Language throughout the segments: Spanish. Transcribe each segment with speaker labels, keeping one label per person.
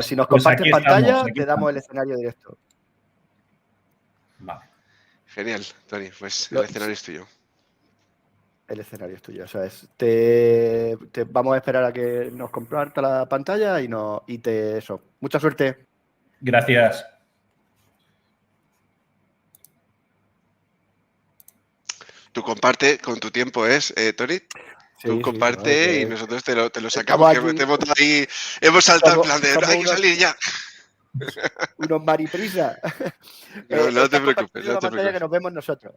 Speaker 1: Si nos
Speaker 2: Pues
Speaker 1: compartes
Speaker 2: aquí
Speaker 1: pantalla,
Speaker 2: estamos,
Speaker 1: te damos el escenario directo.
Speaker 2: Vale.
Speaker 3: Genial, Tony. Pues el escenario es tuyo.
Speaker 1: El escenario es tuyo. Eso es. Vamos a esperar a que nos comparta la pantalla y eso. Mucha suerte.
Speaker 2: Gracias.
Speaker 3: Tú comparte con tu tiempo, Tony. Tú comparte y nosotros te lo sacamos. Que te hemos ahí, hemos saltado en plan de hay que salir ya.
Speaker 1: Unos mariprisa.
Speaker 3: No te preocupes.
Speaker 1: La pantalla que nos vemos nosotros.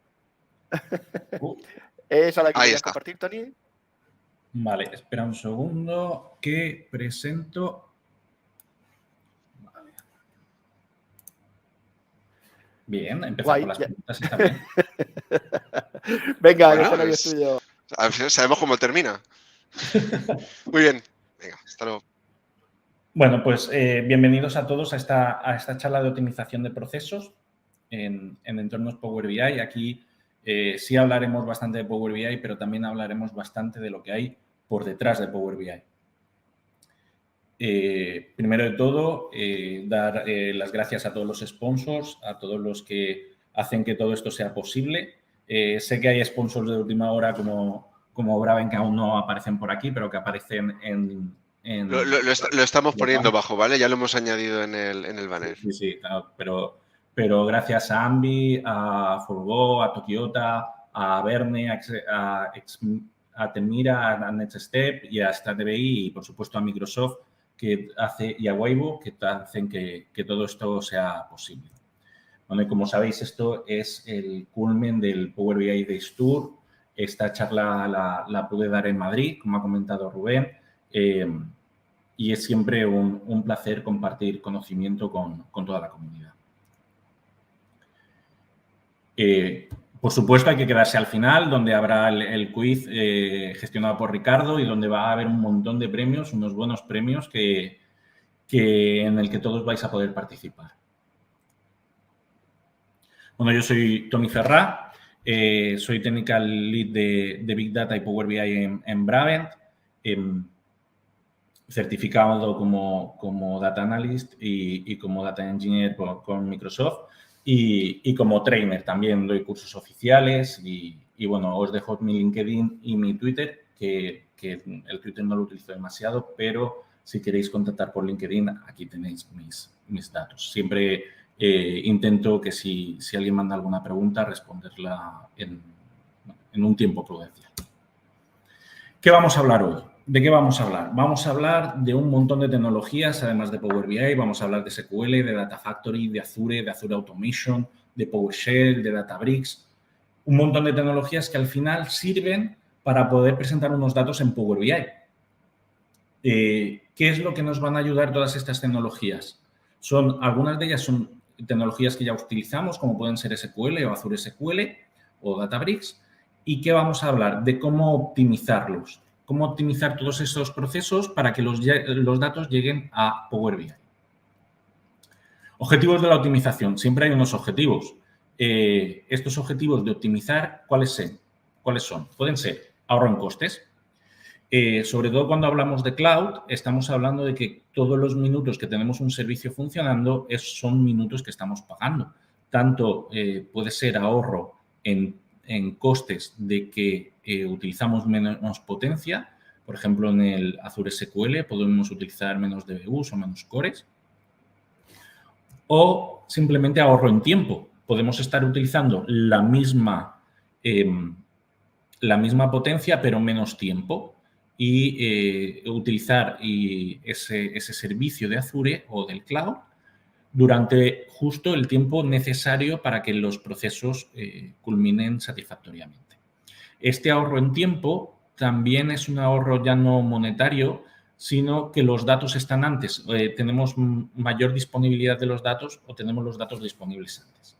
Speaker 1: ¿Es a la que querías compartir, Tony?
Speaker 2: Vale, espera un segundo que presento. Vale. Bien, empezamos con las preguntas. Está bien.
Speaker 1: Venga, el escenario es tuyo.
Speaker 3: Sabemos cómo termina. Muy bien. Venga, hasta luego.
Speaker 2: Bueno, pues bienvenidos a todos a esta charla de optimización de procesos en entornos Power BI. Aquí sí hablaremos bastante de Power BI, pero también hablaremos bastante de lo que hay por detrás de Power BI. Primero de todo, dar las gracias a todos los sponsors, a todos los que hacen que todo esto sea posible. Sé que hay sponsors de última hora como Braven que aún no aparecen por aquí, pero que aparecen en
Speaker 3: lo estamos poniendo abajo, ¿vale? Ya lo hemos añadido en el banner.
Speaker 2: Sí, claro, pero gracias a Ambi, a Forgo, a Tokiota, a Verne, a Temira, a NetStep y a StatDBI y, por supuesto, a Microsoft y a Weibo que hacen que todo esto sea posible. Bueno, y como sabéis, esto es el culmen del Power BI Days Tour. Esta charla la pude dar en Madrid, como ha comentado Rubén, y es siempre un placer compartir conocimiento con toda la comunidad. Por supuesto, hay que quedarse al final, donde habrá el quiz gestionado por Ricardo y donde va a haber un montón de premios, unos buenos premios en el que todos vais a poder participar. Bueno, yo soy Toni Ferrá, soy Technical Lead de Big Data y Power BI en Bravent, certificado como Data Analyst y como Data Engineer con Microsoft y como trainer también doy cursos oficiales y bueno, os dejo mi LinkedIn y mi Twitter, que el Twitter no lo utilizo demasiado, pero si queréis contactar por LinkedIn, aquí tenéis mis datos. Siempre intento que si alguien manda alguna pregunta, responderla en un tiempo prudencial. ¿Qué vamos a hablar hoy? ¿De qué vamos a hablar? Vamos a hablar de un montón de tecnologías, además de Power BI. Vamos a hablar de SQL, de Data Factory, de Azure Automation, de PowerShell, de Databricks. Un montón de tecnologías que al final sirven para poder presentar unos datos en Power BI. ¿Qué es lo que nos van a ayudar todas estas tecnologías? Algunas de ellas son tecnologías que ya utilizamos, como pueden ser SQL o Azure SQL o Databricks. ¿Y qué vamos a hablar? De cómo optimizarlos. Cómo optimizar todos esos procesos para que los datos lleguen a Power BI. Objetivos de la optimización. Siempre hay unos objetivos. Estos objetivos de optimizar, ¿cuáles son? Pueden ser ahorro en costes. Sobre todo cuando hablamos de cloud, estamos hablando de que todos los minutos que tenemos un servicio funcionando son minutos que estamos pagando. Tanto puede ser ahorro en costes de que utilizamos menos potencia. Por ejemplo, en el Azure SQL podemos utilizar menos DBUs o menos cores. O simplemente ahorro en tiempo. Podemos estar utilizando la misma potencia, pero menos tiempo. Y utilizar ese servicio de Azure o del cloud durante justo el tiempo necesario para que los procesos culminen satisfactoriamente. Este ahorro en tiempo también es un ahorro ya no monetario, sino que los datos están antes. Tenemos mayor disponibilidad de los datos o tenemos los datos disponibles antes.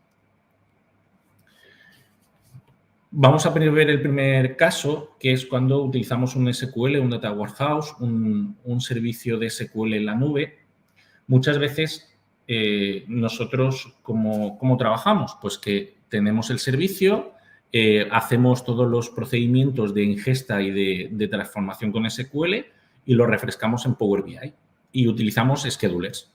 Speaker 2: Vamos a ver el primer caso, que es cuando utilizamos un SQL, un Data Warehouse, un servicio de SQL en la nube. Muchas veces nosotros, ¿cómo trabajamos? Pues que tenemos el servicio, hacemos todos los procedimientos de ingesta y de transformación con SQL y lo refrescamos en Power BI y utilizamos schedulers.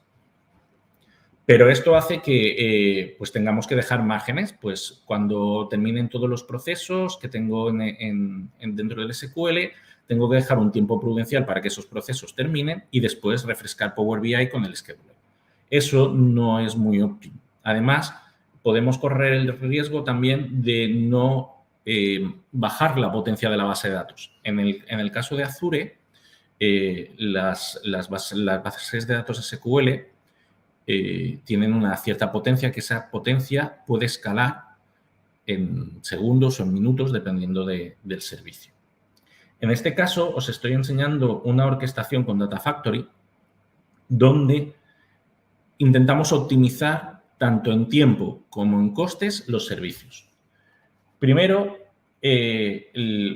Speaker 2: Pero esto hace que pues tengamos que dejar márgenes, pues cuando terminen todos los procesos que tengo dentro del SQL, tengo que dejar un tiempo prudencial para que esos procesos terminen y después refrescar Power BI con el scheduler. Eso no es muy óptimo. Además, podemos correr el riesgo también de no bajar la potencia de la base de datos. En el caso de Azure, las bases de datos SQL tienen una cierta potencia, que esa potencia puede escalar en segundos o en minutos, dependiendo del servicio. En este caso, os estoy enseñando una orquestación con Data Factory, donde intentamos optimizar tanto en tiempo como en costes los servicios. Primero,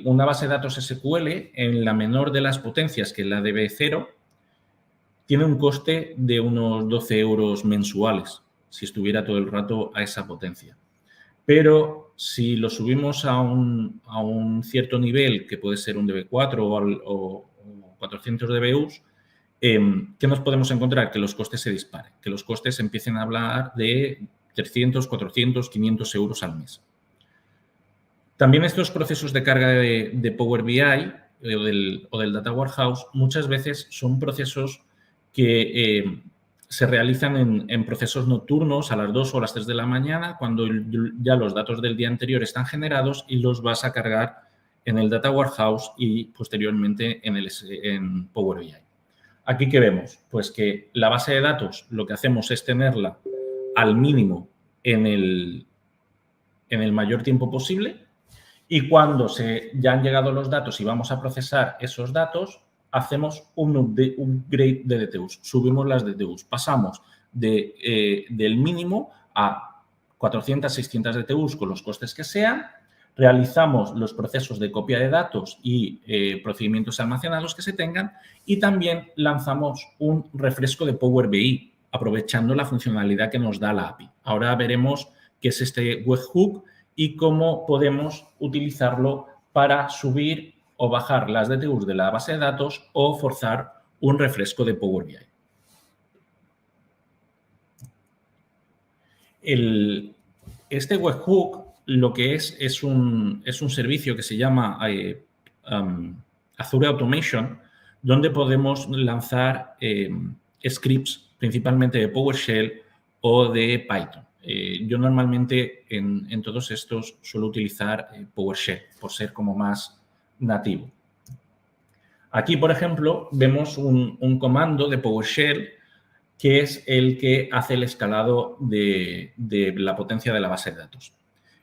Speaker 2: una base de datos SQL, en la menor de las potencias, que es la DB0, tiene un coste de unos 12 euros mensuales, si estuviera todo el rato a esa potencia. Pero si lo subimos a un cierto nivel, que puede ser un DB4 o 400 DBUs, ¿qué nos podemos encontrar? Que los costes se disparen, que los costes empiecen a hablar de 300, 400, 500 euros al mes. También estos procesos de carga de Power BI o del Data Warehouse muchas veces son procesos que se realizan en procesos nocturnos a las 2 o las 3 de la mañana, cuando ya los datos del día anterior están generados y los vas a cargar en el Data Warehouse y posteriormente en Power BI. Aquí, ¿qué vemos? Pues que la base de datos lo que hacemos es tenerla al mínimo en el mayor tiempo posible, y cuando ya han llegado los datos y vamos a procesar esos datos, hacemos un upgrade de DTUs, subimos las DTUs, pasamos del mínimo a 400, 600 DTUs con los costes que sean, realizamos los procesos de copia de datos y procedimientos almacenados que se tengan, y también lanzamos un refresco de Power BI, aprovechando la funcionalidad que nos da la API. Ahora veremos qué es este webhook y cómo podemos utilizarlo para subir o bajar las DTUs de la base de datos o forzar un refresco de Power BI. Este webhook lo que es un servicio que se llama Azure Automation, donde podemos lanzar scripts principalmente de PowerShell o de Python. Yo normalmente en todos estos suelo utilizar PowerShell por ser como más nativo. Aquí, por ejemplo, vemos un comando de PowerShell que es el que hace el escalado de la potencia de la base de datos.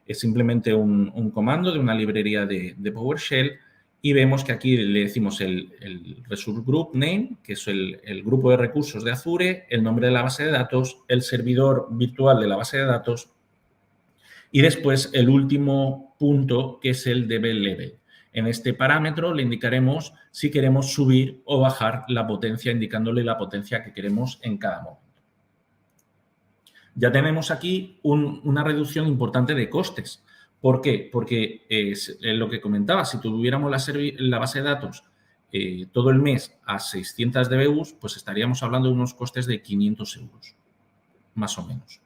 Speaker 2: Es simplemente un comando de una librería de PowerShell, y vemos que aquí le decimos el Resource Group Name, que es el grupo de recursos de Azure, el nombre de la base de datos, el servidor virtual de la base de datos y después el último punto, que es el DB Level. En este parámetro le indicaremos si queremos subir o bajar la potencia, indicándole la potencia que queremos en cada momento. Ya tenemos aquí una reducción importante de costes. ¿Por qué? Porque es lo que comentaba, si tuviéramos la base de datos todo el mes a 600 DBUs, pues estaríamos hablando de unos costes de 500 euros, más o menos.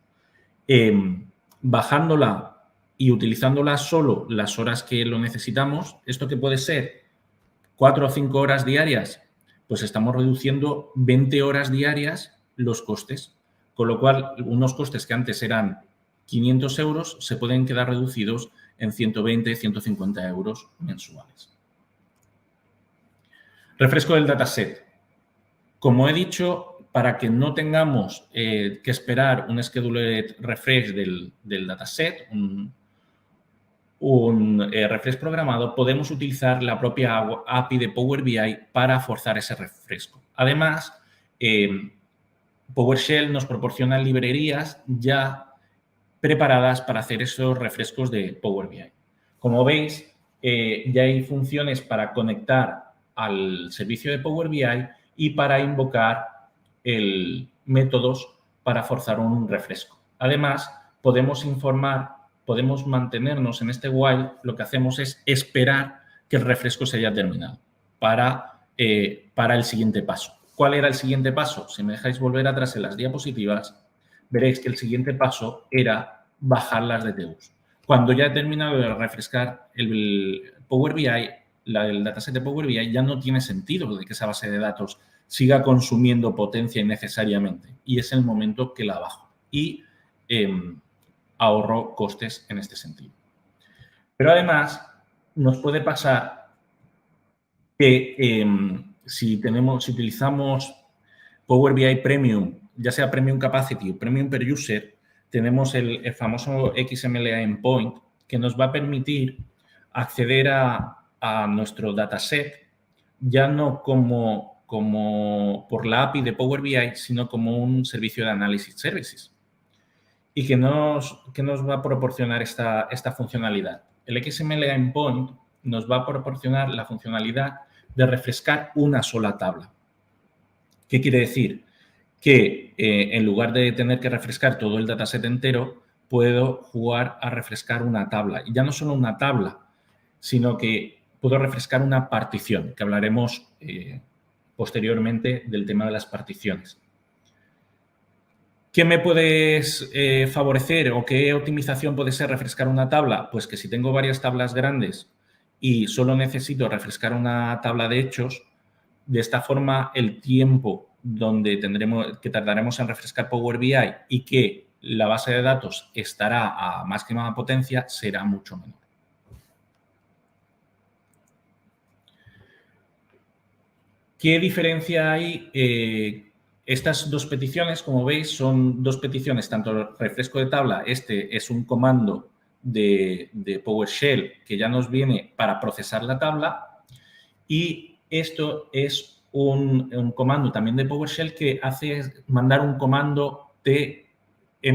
Speaker 2: Bajándola y utilizándola solo las horas que lo necesitamos, ¿esto qué puede ser? 4 o 5 horas diarias, pues estamos reduciendo 20 horas diarias los costes, con lo cual unos costes que antes eran 500 euros se pueden quedar reducidos en 120, 150 euros mensuales. Refresco del dataset. Como he dicho, para que no tengamos que esperar un scheduled refresh del dataset, un refresh programado, podemos utilizar la propia API de Power BI para forzar ese refresco. Además, PowerShell nos proporciona librerías ya preparadas para hacer esos refrescos de Power BI. Como veis, ya hay funciones para conectar al servicio de Power BI y para invocar métodos para forzar un refresco. Además, podemos mantenernos en este while. Lo que hacemos es esperar que el refresco se haya terminado para el siguiente paso. ¿Cuál era el siguiente paso? Si me dejáis volver atrás en las diapositivas, veréis que el siguiente paso era bajar las DTUs. Cuando ya he terminado de refrescar el Power BI, el dataset de Power BI, ya no tiene sentido de que esa base de datos siga consumiendo potencia innecesariamente. Y es el momento que la bajo. Y ahorro costes en este sentido. Pero además, nos puede pasar que si utilizamos Power BI Premium, ya sea Premium Capacity o Premium Per User, tenemos el famoso XML Endpoint que nos va a permitir acceder a nuestro dataset ya no como por la API de Power BI, sino como un servicio de Analysis Services. ¿Y que nos va a proporcionar esta funcionalidad? El XML Endpoint nos va a proporcionar la funcionalidad de refrescar una sola tabla. ¿Qué quiere decir? Que en lugar de tener que refrescar todo el dataset entero, puedo jugar a refrescar una tabla. Y ya no solo una tabla, sino que puedo refrescar una partición, que hablaremos posteriormente del tema de las particiones. ¿Qué me puedes favorecer o qué optimización puede ser refrescar una tabla? Pues que si tengo varias tablas grandes y solo necesito refrescar una tabla de hechos, de esta forma el tiempo que tardaremos en refrescar Power BI y que la base de datos estará a máxima potencia será mucho menor. ¿Qué diferencia hay? Estas dos peticiones, como veis, son dos peticiones, tanto refresco de tabla, este es un comando de PowerShell que ya nos viene para procesar la tabla, y esto es un comando también de PowerShell que hace mandar un comando TMSL.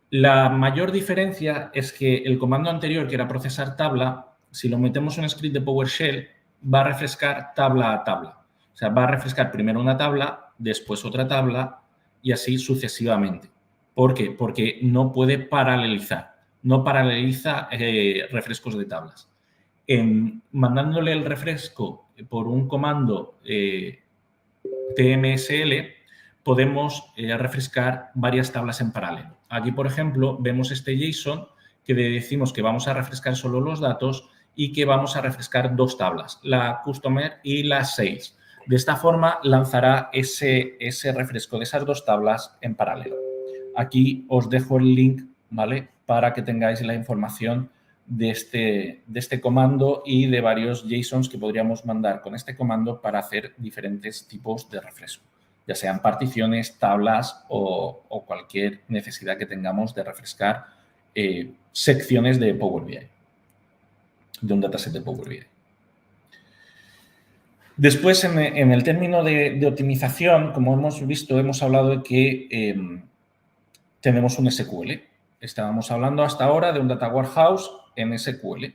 Speaker 2: La mayor diferencia es que el comando anterior, que era procesar tabla, si lo metemos en un script de PowerShell, va a refrescar tabla a tabla. O sea, va a refrescar primero una tabla, después otra tabla y así sucesivamente. ¿Por qué? Porque no puede paralelizar. No paraleliza refrescos de tablas. Mandándole el refresco por un comando TMSL, podemos refrescar varias tablas en paralelo. Aquí, por ejemplo, vemos este JSON que le decimos que vamos a refrescar solo los datos y que vamos a refrescar dos tablas, la Customer y la Sales. De esta forma, lanzará ese refresco de esas dos tablas en paralelo. Aquí os dejo el link, ¿vale?, para que tengáis la información de este comando y de varios JSONs que podríamos mandar con este comando para hacer diferentes tipos de refresco, ya sean particiones, tablas o cualquier necesidad que tengamos de refrescar secciones de Power BI, de un dataset de Power BI. Después, en el término de optimización, como hemos visto, hemos hablado de que tenemos un SQL. Estábamos hablando hasta ahora de un Data Warehouse en SQL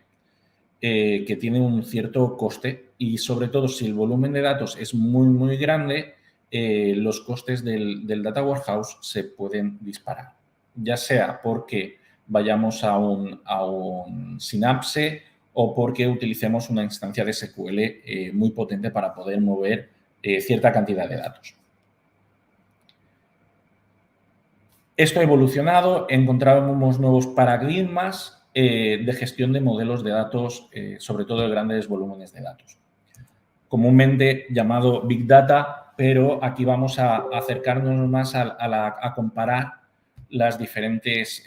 Speaker 2: que tiene un cierto coste y, sobre todo, si el volumen de datos es muy, muy grande, los costes del Data Warehouse se pueden disparar, ya sea porque vayamos a un Synapse o porque utilicemos una instancia de SQL muy potente para poder mover cierta cantidad de datos. Esto ha evolucionado, encontramos nuevos paradigmas de gestión de modelos de datos, sobre todo de grandes volúmenes de datos, comúnmente llamado Big Data, pero aquí vamos a acercarnos más a comparar las diferentes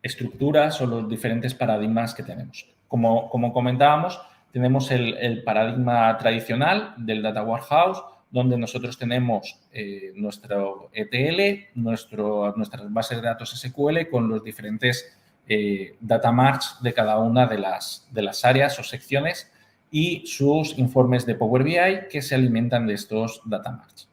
Speaker 2: estructuras o los diferentes paradigmas que tenemos. Como comentábamos, tenemos el paradigma tradicional del Data Warehouse, donde nosotros tenemos nuestro ETL, nuestras bases de datos SQL con los diferentes data marts de cada una de las áreas o secciones y sus informes de Power BI que se alimentan de estos data marts.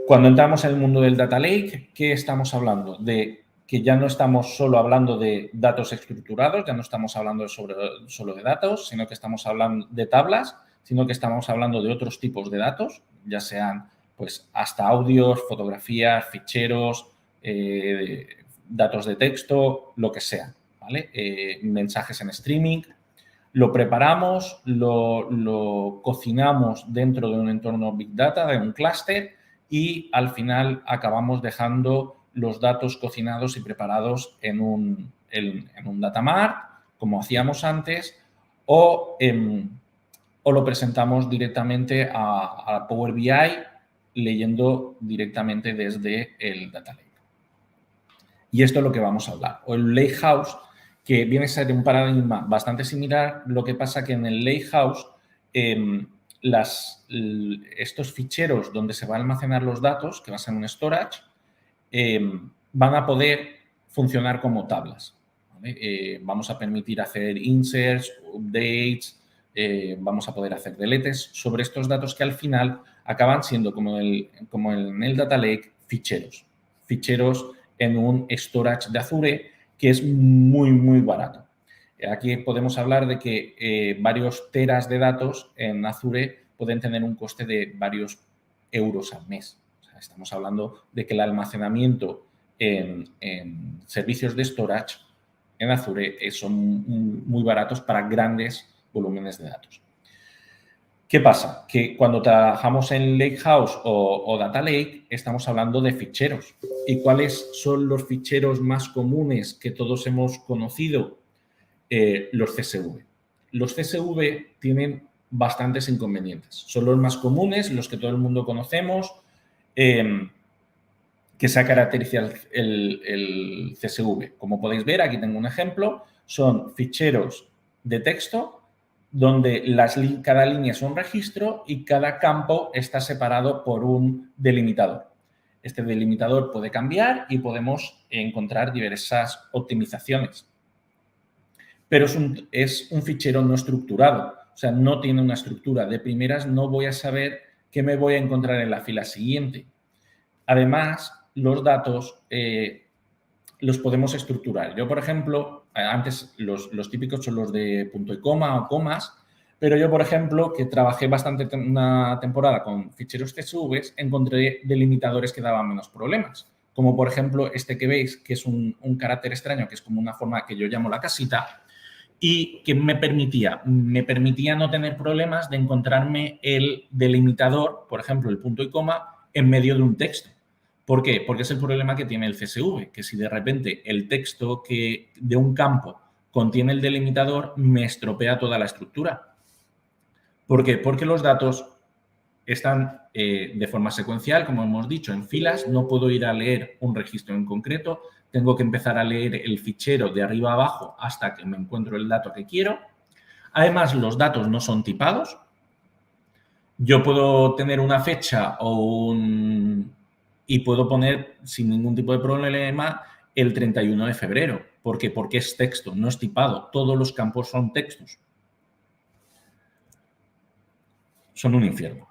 Speaker 2: Cuando entramos en el mundo del Data Lake, ¿qué estamos hablando? De que ya no estamos solo hablando de datos estructurados, ya no estamos hablando solo de datos, sino que estamos hablando de tablas, sino que estamos hablando de otros tipos de datos, ya sean pues hasta audios, fotografías, ficheros, datos de texto, lo que sea, ¿vale? Mensajes en streaming. Lo preparamos, lo cocinamos dentro de un entorno Big Data, de un clúster, y al final acabamos dejando los datos cocinados y preparados en un data mart, como hacíamos antes, o lo presentamos directamente a Power BI leyendo directamente desde el Data Lake. Y esto es lo que vamos a hablar. O el Lakehouse, que viene a ser un paradigma bastante similar, lo que pasa que en el Lakehouse estos ficheros donde se van a almacenar los datos, que va a ser un storage, van a poder funcionar como tablas, ¿vale? Vamos a permitir hacer inserts, updates, vamos a poder hacer deletes sobre estos datos que al final acaban siendo, como en el Data Lake, ficheros en un storage de Azure que es muy, muy barato. Aquí podemos hablar de que varios teras de datos en Azure pueden tener un coste de varios euros al mes. O sea, estamos hablando de que el almacenamiento en servicios de storage en Azure son muy baratos para grandes volúmenes de datos. ¿Qué pasa? Que cuando trabajamos en Lakehouse o Data Lake estamos hablando de ficheros. ¿Y cuáles son los ficheros más comunes que todos hemos conocido? Los CSV. Los CSV tienen bastantes inconvenientes. Son los más comunes, los que todo el mundo conocemos, que se caracteriza el CSV. Como podéis ver, aquí tengo un ejemplo. Son ficheros de texto donde cada línea es un registro y cada campo está separado por un delimitador. Este delimitador puede cambiar y podemos encontrar diversas optimizaciones. Pero es un fichero no estructurado, o sea, no tiene una estructura. De primeras no voy a saber qué me voy a encontrar en la fila siguiente. Además, los datos los podemos estructurar. Yo, por ejemplo, antes los típicos son los de punto y coma o comas, pero yo, por ejemplo, que trabajé bastante una temporada con ficheros CSV, encontré delimitadores que daban menos problemas. Como, por ejemplo, este que veis, que es un carácter extraño, que es como una forma que yo llamo la casita, y que me permitía no tener problemas de encontrarme el delimitador, por ejemplo, el punto y coma, en medio de un texto. ¿Por qué? Porque es el problema que tiene el CSV, que si de repente el texto de un campo contiene el delimitador, me estropea toda la estructura. ¿Por qué? Porque los datos están de forma secuencial, como hemos dicho, en filas. No puedo ir a leer un registro en concreto. Tengo que empezar a leer el fichero de arriba a abajo hasta que me encuentro el dato que quiero. Además, los datos no son tipados. Yo puedo tener una fecha y puedo poner sin ningún tipo de problema el 31 de febrero. ¿Por qué? Porque es texto, no es tipado. Todos los campos son textos. Son un infierno.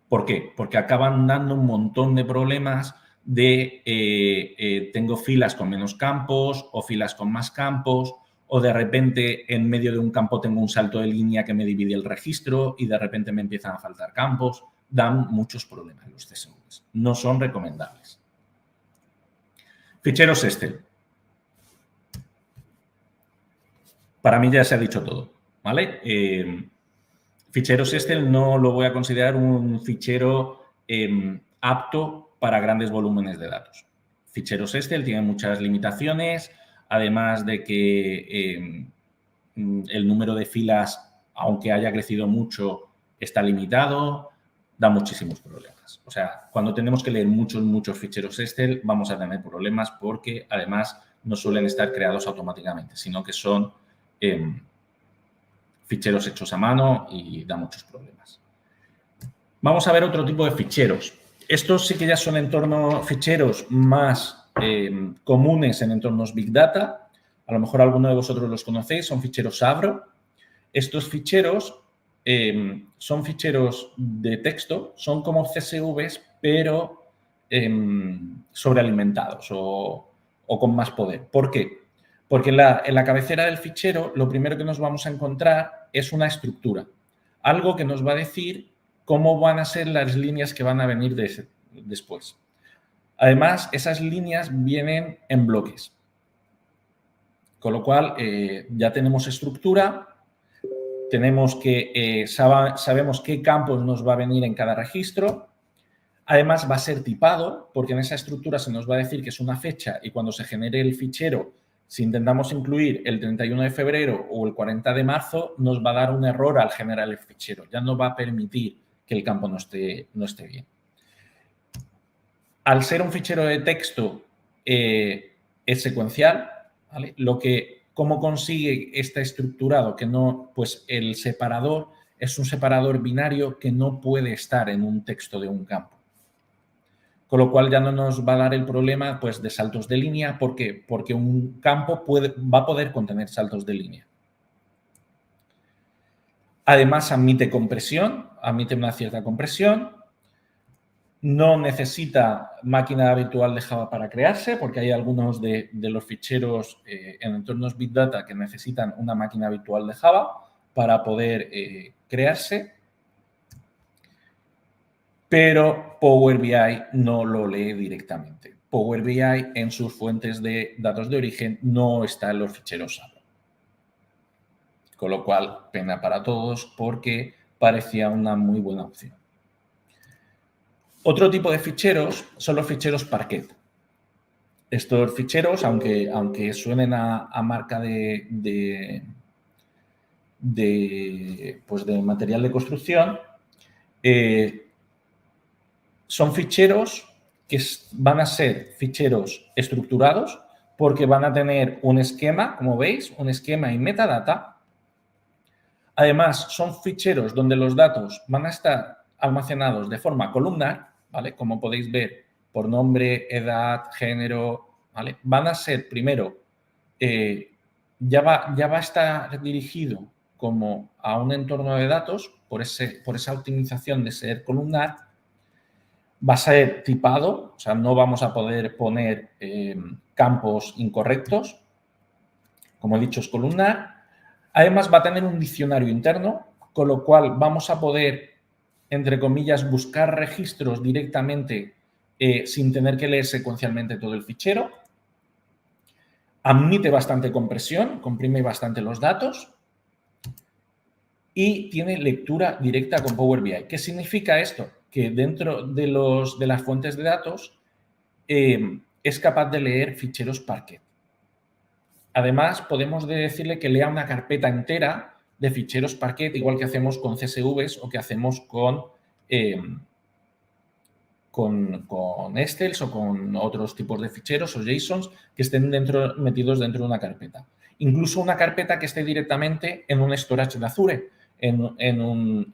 Speaker 2: ¿Por qué? Porque acaban dando un montón de problemas tengo filas con menos campos o filas con más campos, o de repente en medio de un campo tengo un salto de línea que me divide el registro y de repente me empiezan a faltar campos. Dan muchos problemas los CSVs. No son recomendables. Ficheros Excel. Para mí ya se ha dicho todo, ¿vale? Ficheros Excel no lo voy a considerar un fichero apto para grandes volúmenes de datos. Ficheros Excel tienen muchas limitaciones, además de que el número de filas, aunque haya crecido mucho, está limitado, da muchísimos problemas. O sea, cuando tenemos que leer muchos ficheros Excel, vamos a tener problemas porque, además, no suelen estar creados automáticamente, sino que son ficheros hechos a mano y da muchos problemas. Vamos a ver otro tipo de ficheros. Estos sí que ya son ficheros más comunes en entornos Big Data. A lo mejor alguno de vosotros los conocéis, son ficheros Avro. Estos ficheros son ficheros de texto, son como CSVs, pero sobrealimentados o con más poder. ¿Por qué? Porque en la cabecera del fichero lo primero que nos vamos a encontrar es una estructura, algo que nos va a decir cómo van a ser las líneas que van a venir después. Además, esas líneas vienen en bloques, con lo cual ya tenemos estructura, tenemos que sabemos qué campos nos va a venir en cada registro. Además, va a ser tipado, porque en esa estructura se nos va a decir que es una fecha y cuando se genere el fichero, si intentamos incluir el 31 de febrero o el 40 de marzo, nos va a dar un error al generar el fichero. Ya no va a permitir que el campo no esté bien. Al ser un fichero de texto, es secuencial, ¿vale? ¿Cómo consigue este estructurado? Que no, pues el separador es un separador binario que no puede estar en un texto de un campo. Con lo cual ya no nos va a dar el problema pues, de saltos de línea. ¿Por qué? Porque un campo va a poder contener saltos de línea. Además, admite compresión, admite una cierta compresión. No necesita máquina virtual de Java para crearse, porque hay algunos de los ficheros en entornos Big Data que necesitan una máquina virtual de Java para poder crearse. Pero Power BI no lo lee directamente. Power BI en sus fuentes de datos de origen no está en los ficheros SAP. Con lo cual, pena para todos porque parecía una muy buena opción. Otro tipo de ficheros son los ficheros Parquet. Estos ficheros, aunque suenen a marca de material de construcción, son ficheros que van a ser ficheros estructurados porque van a tener un esquema, como veis, un esquema y metadata. Además, son ficheros donde los datos van a estar almacenados de forma columnar, ¿vale? Como podéis ver, por nombre, edad, género, ¿vale? Van a ser, primero, ya va a estar dirigido como a un entorno de datos por esa optimización de ser columnar. Va a ser tipado, o sea, no vamos a poder poner campos incorrectos. Como he dicho, es columnar. Además, va a tener un diccionario interno, con lo cual vamos a poder, entre comillas, buscar registros directamente sin tener que leer secuencialmente todo el fichero. Admite bastante compresión, comprime bastante los datos. Y tiene lectura directa con Power BI. ¿Qué significa esto? Que dentro de las fuentes de datos es capaz de leer ficheros Parquet. Además, podemos decirle que lea una carpeta entera de ficheros Parquet, igual que hacemos con CSVs o que hacemos con Excels o con otros tipos de ficheros o JSONs que estén metidos dentro de una carpeta. Incluso una carpeta que esté directamente en un storage de Azure, en un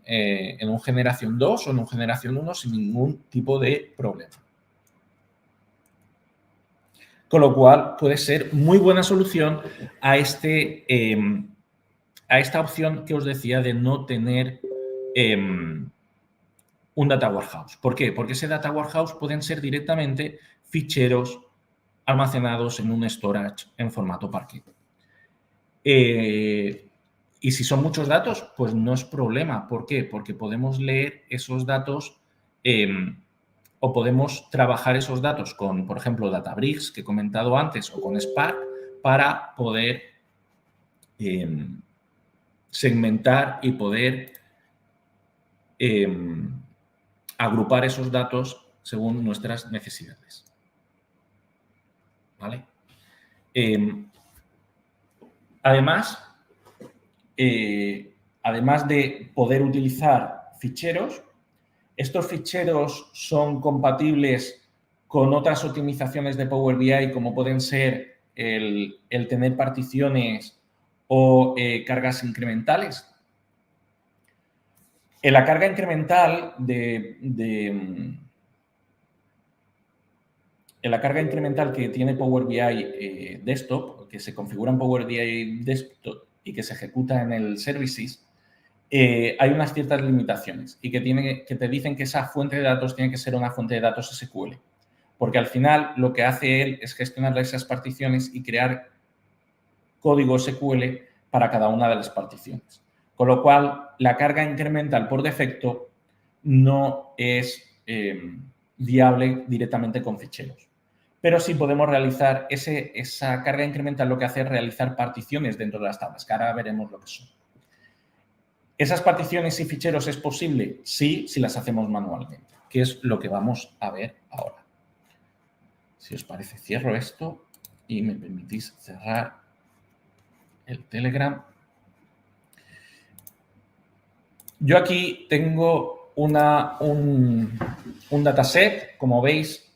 Speaker 2: generación 2 o en un generación 1 sin ningún tipo de problema. Con lo cual, puede ser muy buena solución a esta opción que os decía de no tener un Data Warehouse. ¿Por qué? Porque ese Data Warehouse pueden ser directamente ficheros almacenados en un storage en formato Parquet. Y si son muchos datos, pues no es problema. ¿Por qué? Porque podemos leer esos datos o podemos trabajar esos datos con, por ejemplo, Databricks, que he comentado antes, o con Spark, para poder segmentar y poder agrupar esos datos según nuestras necesidades. ¿Vale? Además de poder utilizar ficheros, estos ficheros son compatibles con otras optimizaciones de Power BI, como pueden ser el tener particiones o cargas incrementales. En la carga incremental en la carga incremental que tiene Power BI Desktop, que se configura en Power BI Desktop y que se ejecuta en el Services, hay unas ciertas limitaciones y que te dicen que esa fuente de datos tiene que ser una fuente de datos SQL. Porque al final lo que hace él es gestionar esas particiones y crear código SQL para cada una de las particiones. Con lo cual, la carga incremental por defecto no es viable directamente con ficheros. Pero sí podemos realizar esa carga incremental, lo que hace es realizar particiones dentro de las tablas, que ahora veremos lo que son. ¿Esas particiones y ficheros es posible? Sí, si las hacemos manualmente, que es lo que vamos a ver ahora. Si os parece, cierro esto y me permitís cerrar el Telegram. Yo aquí tengo un dataset, como veis,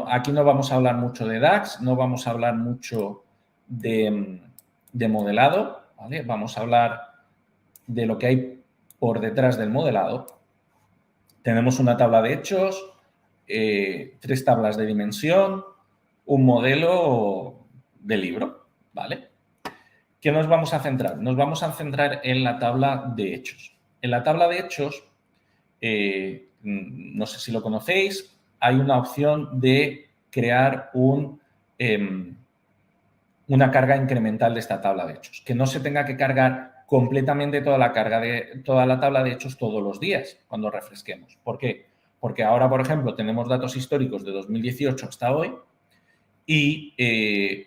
Speaker 2: aquí no vamos a hablar mucho de DAX, no vamos a hablar mucho de modelado, ¿vale? Vamos a hablar de lo que hay por detrás del modelado. Tenemos una tabla de hechos, 3 tablas de dimensión, un modelo de libro, ¿vale? ¿Qué nos vamos a centrar? Nos vamos a centrar en la tabla de hechos. En la tabla de hechos, no sé si lo conocéis, hay una opción de crear una carga incremental de esta tabla de hechos, que no se tenga que cargar completamente toda la tabla de hechos todos los días cuando refresquemos. ¿Por qué? Porque ahora, por ejemplo, tenemos datos históricos de 2018 hasta hoy y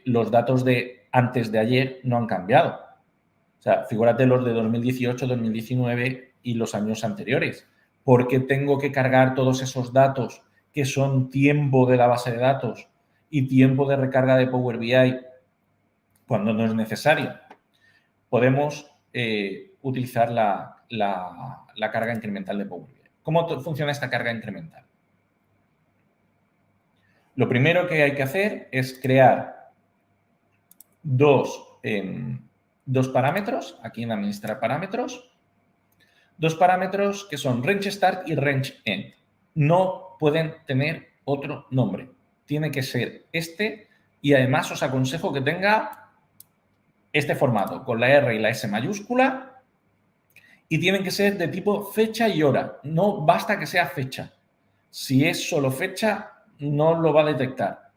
Speaker 2: los datos de antes de ayer no han cambiado. O sea, figúrate los de 2018, 2019 y los años anteriores. ¿Por qué tengo que cargar todos esos datos que son tiempo de la base de datos y tiempo de recarga de Power BI cuando no es necesario? Podemos utilizar la carga incremental de Power BI. ¿Cómo funciona esta carga incremental? Lo primero que hay que hacer es crear dos parámetros, aquí en administrar parámetros, 2 parámetros que son range start y range end. No pueden tener otro nombre. Tiene que ser este y además os aconsejo que tenga este formato con la R y la S mayúscula y tienen que ser de tipo fecha y hora. No basta que sea fecha. Si es solo fecha, no lo va a detectar.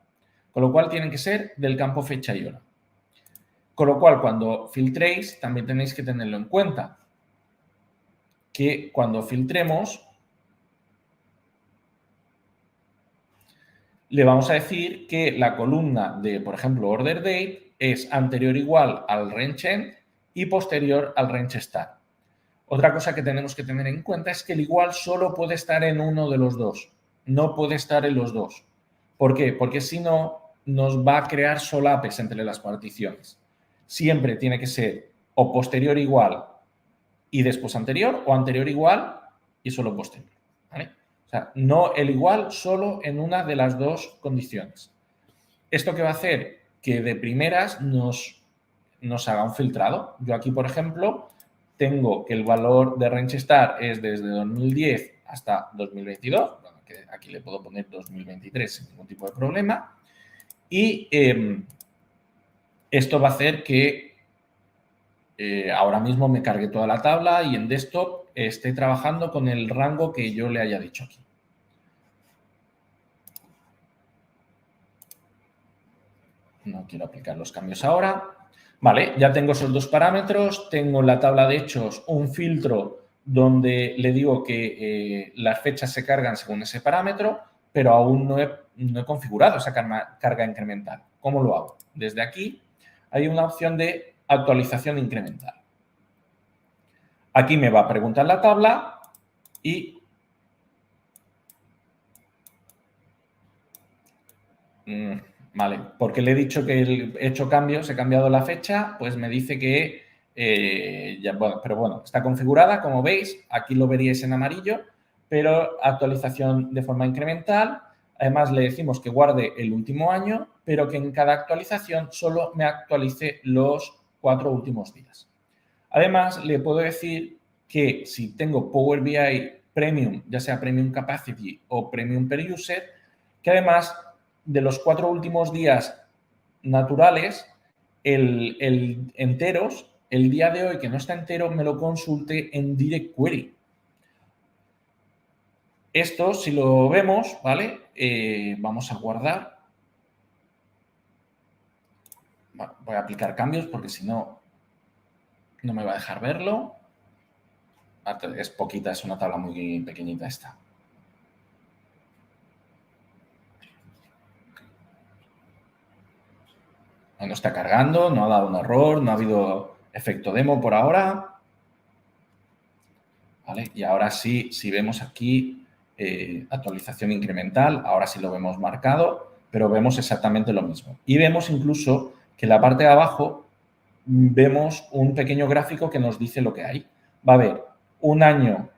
Speaker 2: Con lo cual tienen que ser del campo fecha y hora. Con lo cual, cuando filtréis, también tenéis que tenerlo en cuenta. Que cuando filtremos, le vamos a decir que la columna de, por ejemplo, order date es anterior igual al range end y posterior al range start. Otra cosa que tenemos que tener en cuenta es que el igual solo puede estar en uno de los dos, no puede estar en los dos. ¿Por qué? Porque si no, nos va a crear solapes entre las particiones. Siempre tiene que ser o posterior igual y después anterior, o anterior igual y solo posterior, ¿vale? O sea, no el igual solo en una de las dos condiciones. ¿Esto qué va a hacer? Que de primeras nos haga un filtrado. Yo aquí, por ejemplo, tengo que el valor de range start es desde 2010 hasta 2022. Bueno, que aquí le puedo poner 2023 sin ningún tipo de problema. Y esto va a hacer que ahora mismo me cargue toda la tabla y en desktop esté trabajando con el rango que yo le haya dicho aquí. No quiero aplicar los cambios ahora. Vale, ya tengo esos 2 parámetros. Tengo en la tabla de hechos un filtro donde le digo que las fechas se cargan según ese parámetro, pero aún no he configurado esa carga incremental. ¿Cómo lo hago? Desde aquí hay una opción de actualización incremental. Aquí me va a preguntar la tabla y vale, porque le he dicho que he hecho cambios, he cambiado la fecha, pues me dice que pero bueno, está configurada, como veis, aquí lo veríais en amarillo, pero actualización de forma incremental. Además, le decimos que guarde el último año, pero que en cada actualización solo me actualice los 4 últimos días. Además, le puedo decir que si tengo Power BI Premium, ya sea Premium Capacity o Premium Per User, que además de los 4 últimos días naturales, el enteros, el día de hoy que no está entero, me lo consulte en Direct Query. Esto, si lo vemos, ¿vale? Vamos a guardar. Bueno, voy a aplicar cambios porque si no, no me va a dejar verlo. Es poquita, es una tabla muy pequeñita esta. No está cargando, no ha dado un error, no ha habido efecto demo por ahora. ¿vale? Y ahora sí, si vemos aquí actualización incremental, ahora sí lo vemos marcado, pero vemos exactamente lo mismo. Y vemos incluso que en la parte de abajo vemos un pequeño gráfico que nos dice lo que hay. Va a haber un año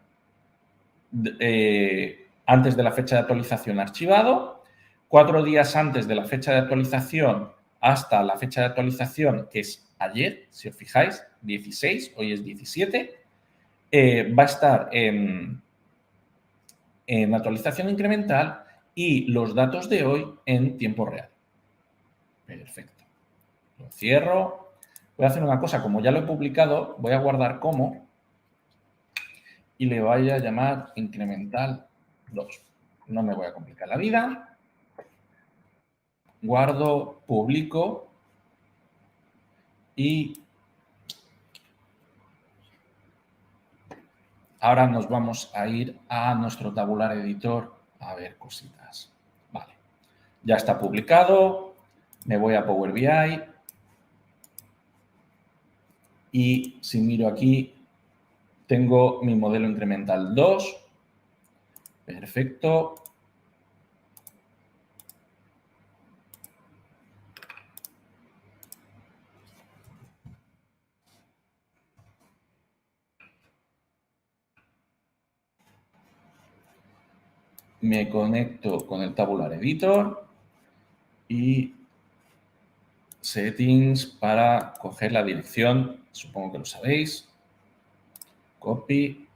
Speaker 2: antes de la fecha de actualización archivado, 4 días antes de la fecha de actualización hasta la fecha de actualización, que es ayer, si os fijáis, 16, hoy es 17, va a estar en actualización incremental y los datos de hoy en tiempo real. Perfecto. Lo cierro. Voy a hacer una cosa, como ya lo he publicado, voy a guardar como y le voy a llamar incremental 2. No me voy a complicar la vida. Guardo, publico y ahora nos vamos a ir a nuestro tabular editor a ver cositas. Vale, ya está publicado. Me voy a Power BI y si miro aquí, tengo mi modelo incremental 2. Perfecto. Me conecto con el tabular editor y settings para coger la dirección, supongo que lo sabéis. Copy.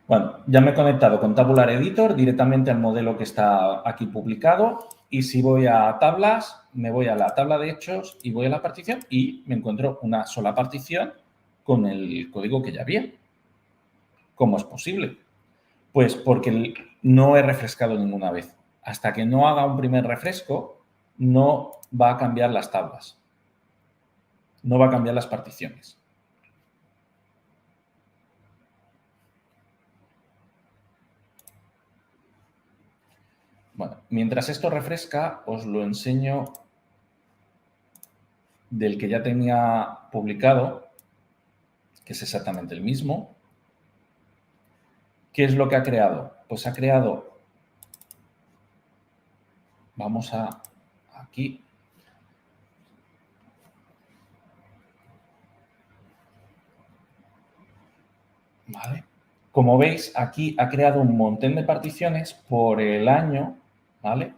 Speaker 2: Bueno, ya me he conectado con Tabular Editor directamente al modelo que está aquí publicado y si voy a tablas, me voy a la tabla de hechos y voy a la partición y me encuentro una sola partición con el código que ya había. ¿Cómo es posible? Pues porque no he refrescado ninguna vez. Hasta que no haga un primer refresco, no va a cambiar las tablas. No va a cambiar las particiones. Bueno, mientras esto refresca, os lo enseño del que ya tenía publicado, que es exactamente el mismo. ¿Qué es lo que ha creado? Pues ha creado, vamos a aquí. Vale. Como veis, aquí ha creado un montón de particiones por el año, ¿vale?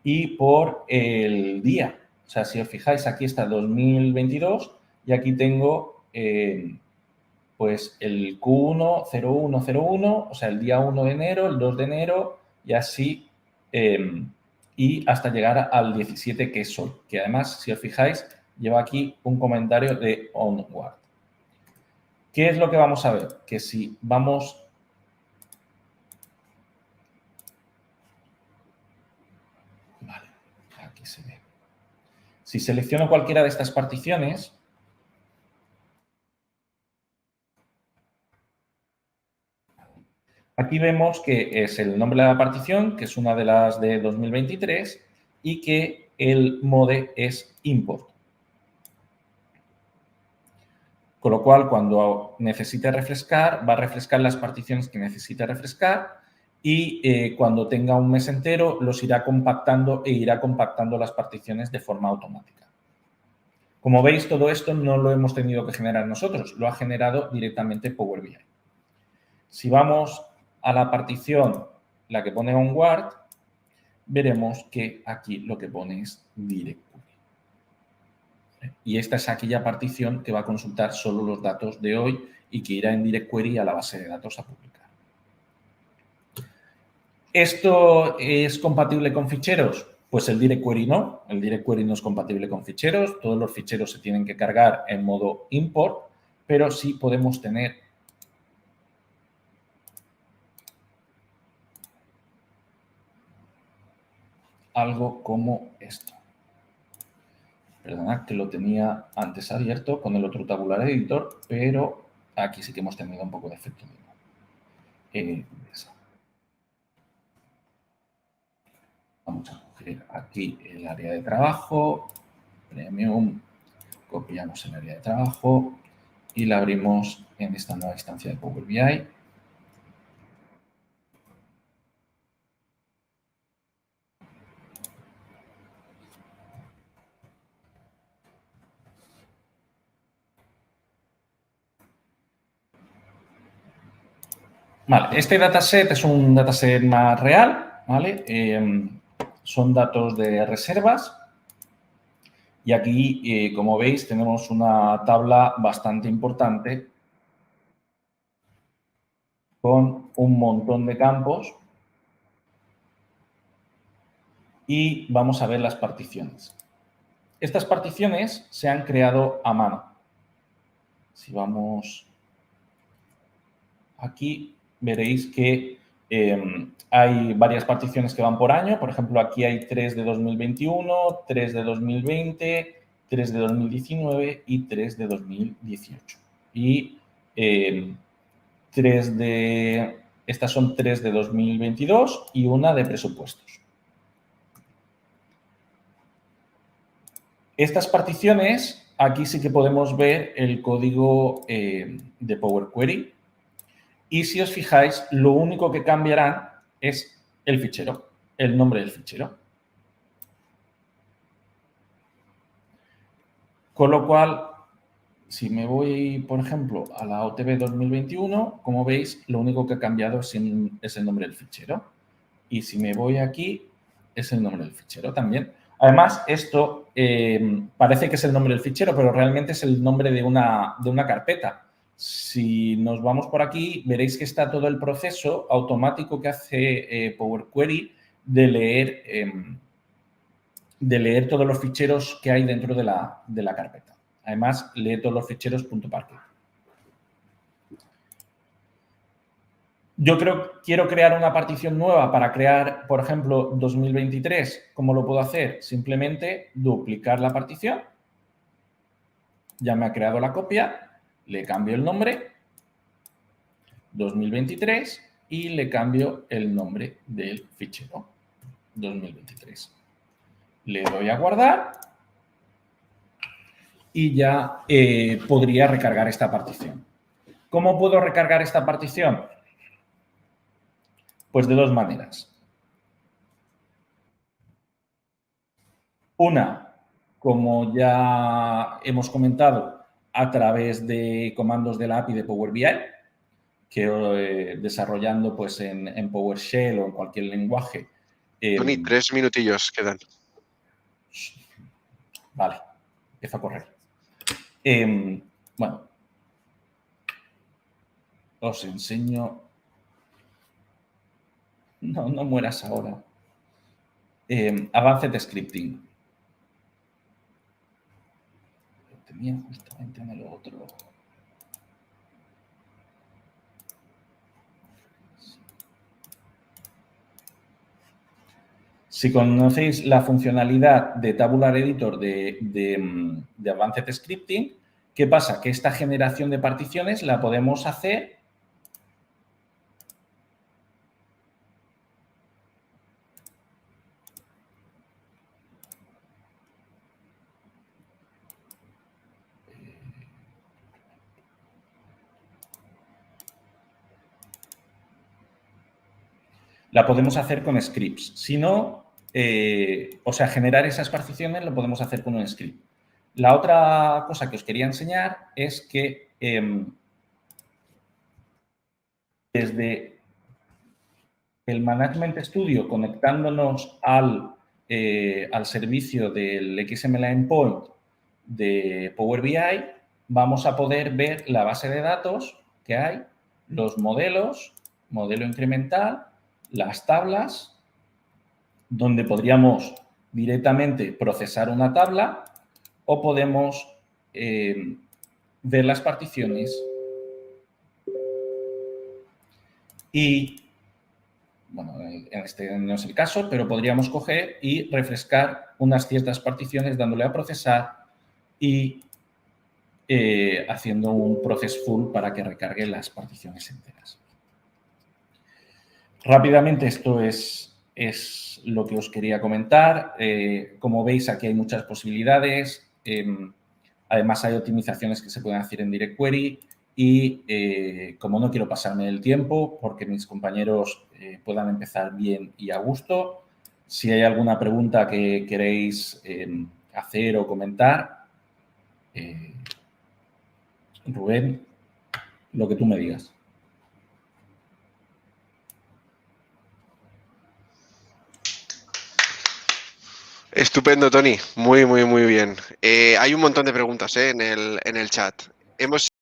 Speaker 2: Y por el día. O sea, si os fijáis, aquí está 2022 y aquí tengo, pues, el Q1, 0101, o sea, el día 1 de enero, el 2 de enero y así, y hasta llegar al 17, que es hoy. Que además, si os fijáis, lleva aquí un comentario de onward. ¿Qué es lo que vamos a ver? Que si vamos... Vale, aquí se ve. Si selecciono cualquiera de estas particiones, aquí vemos que es el nombre de la partición, que es una de las de 2023, y que el mode es import. Con lo cual, cuando necesite refrescar, va a refrescar las particiones que necesite refrescar y cuando tenga un mes entero los irá compactando e irá compactando las particiones de forma automática. Como veis, todo esto no lo hemos tenido que generar nosotros, lo ha generado directamente Power BI. Si vamos a la partición, la que pone onward, veremos que aquí lo que pone es directory. Y esta es aquella partición que va a consultar solo los datos de hoy y que irá en direct query a la base de datos a publicar. ¿Esto es compatible con ficheros? Pues el direct query no. El direct query no es compatible con ficheros. Todos los ficheros se tienen que cargar en modo import, pero sí podemos tener algo como esto. Perdonad que lo tenía antes abierto con el otro Tabular Editor, pero aquí sí que hemos tenido un poco de efecto. Vamos a coger aquí el área de trabajo, Premium, copiamos el área de trabajo y la abrimos en esta nueva instancia de Power BI. Vale, este dataset es un dataset más real, ¿vale? Son datos de reservas y aquí, como veis, tenemos una tabla bastante importante con un montón de campos y vamos a ver las particiones. Estas particiones se han creado a mano. Si vamos aquí, veréis que hay varias particiones que van por año. Por ejemplo, aquí hay 3 de 2021, 3 de 2020, 3 de 2019 y 3 de 2018. Y estas son 3 de 2022 y una de presupuestos. Estas particiones, aquí sí que podemos ver el código de Power Query. Y si os fijáis, lo único que cambiarán es el fichero, el nombre del fichero. Con lo cual, si me voy, por ejemplo, a la OTB 2021, como veis, lo único que ha cambiado es el nombre del fichero. Y si me voy aquí, es el nombre del fichero también. Además, esto parece que es el nombre del fichero, pero realmente es el nombre de una carpeta. Si nos vamos por aquí, veréis que está todo el proceso automático que hace Power Query de leer todos los ficheros que hay dentro de la carpeta. Además, lee todos los ficheros .parquet. Yo quiero crear una partición nueva para crear, por ejemplo, 2023. ¿Cómo lo puedo hacer? Simplemente duplicar la partición. Ya me ha creado la copia. Le cambio el nombre, 2023, y le cambio el nombre del fichero, 2023. Le doy a guardar y ya podría recargar esta partición. ¿Cómo puedo recargar esta partición? Pues de dos maneras. Una, como ya hemos comentado, a través de comandos de la API de Power BI, que desarrollando pues, en PowerShell o en cualquier lenguaje.
Speaker 3: Tony, 3 minutillos quedan.
Speaker 2: Vale, empiezo a correr. Bueno, os enseño. No mueras ahora. Advanced Scripting. Lo tenía justamente en el otro. Si conocéis la funcionalidad de Tabular Editor de Advanced Scripting, ¿qué pasa? Que esta generación de particiones la podemos hacer con scripts. Si no, o sea, generar esas particiones lo podemos hacer con un script. La otra cosa que os quería enseñar es que desde el Management Studio, conectándonos al servicio del XML Endpoint de Power BI, vamos a poder ver la base de datos que hay, los modelos, modelo incremental, las tablas, donde podríamos directamente procesar una tabla o podemos ver las particiones y bueno, en este no es el caso, pero podríamos coger y refrescar unas ciertas particiones dándole a procesar y haciendo un process full para que recargue las particiones enteras. Rápidamente, esto es lo que os quería comentar. Como veis, aquí hay muchas posibilidades. Además, hay optimizaciones que se pueden hacer en DirectQuery y como no quiero pasarme el tiempo porque mis compañeros puedan empezar bien y a gusto, si hay alguna pregunta que queréis hacer o comentar, Rubén, lo que tú me digas.
Speaker 3: Estupendo, Toni. Muy, muy, muy bien. Hay un montón de preguntas en el chat. Hemos